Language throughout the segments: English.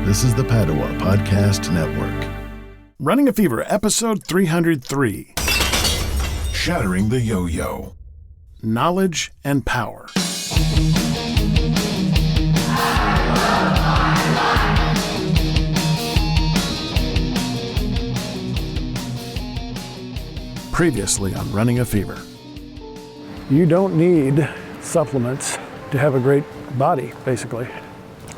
This is the Padua Podcast Network. Running a Fever, episode 303. Shattering the Yo-Yo. Knowledge and Power. Previously on Running a Fever. You don't need supplements to have a great body, basically.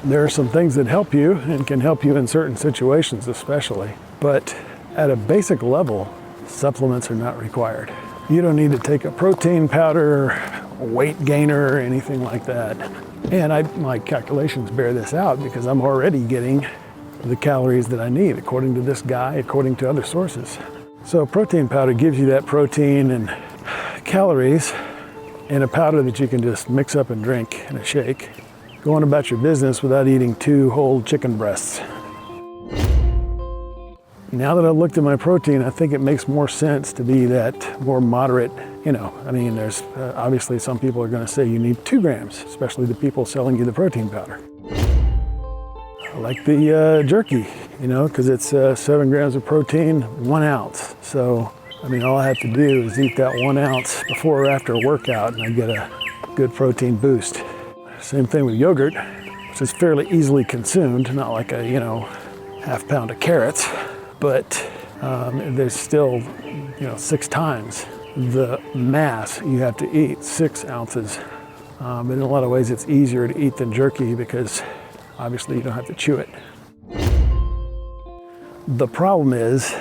There are some things that help you and can help you in certain situations especially, but at a basic level, supplements are not required. You don't need to take a protein powder, a weight gainer, or anything like that. And my calculations bear this out because I'm already getting the calories that I need according to this guy, according to other sources. So protein powder gives you that protein and calories in a powder that you can just mix up and drink in a shake. Going about your business without eating 2 whole chicken breasts. Now that I've looked at my protein, I think it makes more sense to be that more moderate. There's obviously some people are going to say you need 2 grams, especially the people selling you the protein powder. I like the jerky, because it's 7 grams of protein, 1 ounce. So, all I have to do is eat that 1 ounce before or after a workout and I get a good protein boost. Same thing with yogurt, which is fairly easily consumed, not like a, half pound of carrots, but there's still, 6 times the mass you have to eat, 6 ounces. But in a lot of ways it's easier to eat than jerky because obviously you don't have to chew it. The problem is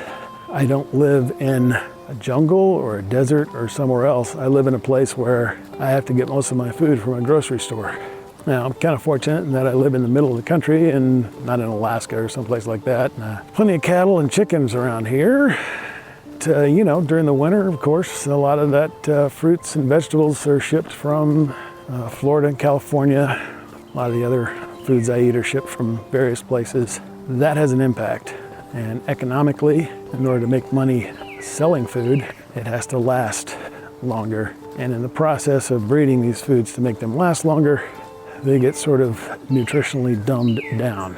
I don't live in a jungle or a desert or somewhere else. I live in a place where I have to get most of my food from a grocery store. Now, I'm kind of fortunate in that I live in the middle of the country and not in Alaska or someplace like that. Plenty of cattle and chickens around here. During the winter, of course, a lot of that fruits and vegetables are shipped from Florida and California. A lot of the other foods I eat are shipped from various places. That has an impact. And economically, in order to make money selling food, it has to last longer. And in the process of breeding these foods to make them last longer, they get sort of nutritionally dumbed down.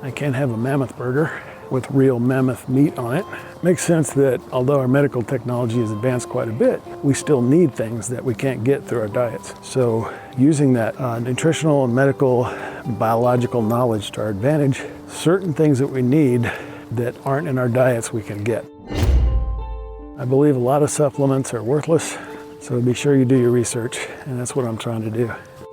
I can't have a mammoth burger with real mammoth meat on it. Makes sense that although our medical technology has advanced quite a bit, we still need things that we can't get through our diets. So using that nutritional and medical biological knowledge to our advantage, certain things that we need that aren't in our diets we can get. I believe a lot of supplements are worthless, so be sure you do your research, and that's what I'm trying to do.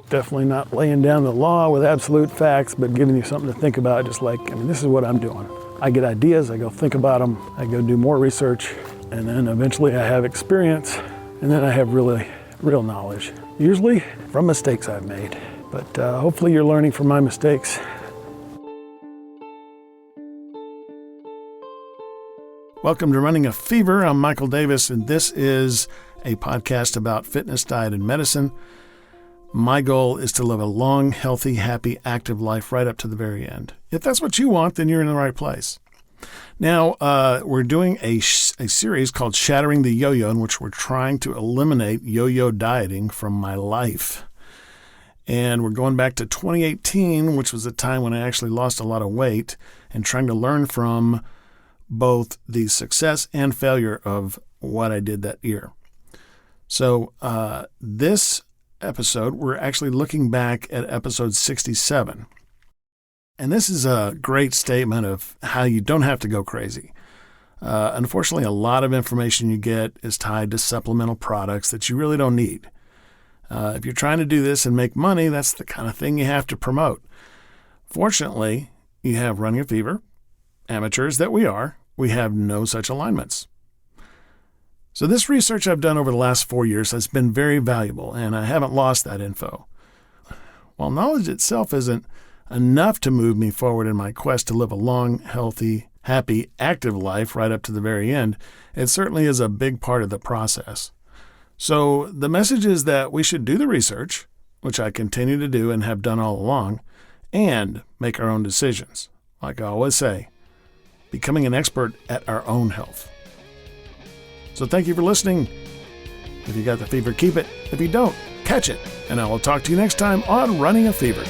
Definitely not laying down the law with absolute facts, but giving you something to think about, this is what I'm doing. I get ideas, I go think about them, I go do more research, and then eventually I have experience, and then I have real knowledge. Usually from mistakes I've made, but hopefully you're learning from my mistakes. Welcome to Running a Fever. I'm Michael Davis, and this is a podcast about fitness, diet, and medicine. My goal is to live a long, healthy, happy, active life right up to the very end. If that's what you want, then you're in the right place. Now, we're doing a series called Shattering the Yo-Yo, in which we're trying to eliminate yo-yo dieting from my life. And we're going back to 2018, which was a time when I actually lost a lot of weight, and trying to learn from both the success and failure of what I did that year. So this episode, we're actually looking back at episode 67. And this is a great statement of how you don't have to go crazy. Unfortunately, a lot of information you get is tied to supplemental products that you really don't need. If you're trying to do this and make money, that's the kind of thing you have to promote. Fortunately, you have Running a Fever. Amateurs that we are, we have no such alignments. So this research I've done over the last 4 years has been very valuable, and I haven't lost that info. While knowledge itself isn't enough to move me forward in my quest to live a long, healthy, happy, active life right up to the very end, it certainly is a big part of the process. So the message is that we should do the research, which I continue to do and have done all along, and make our own decisions. Like I always say, becoming an expert at our own health. So thank you for listening. If you got the fever, keep it. If you don't, catch it. And I will talk to you next time on Running a Fever.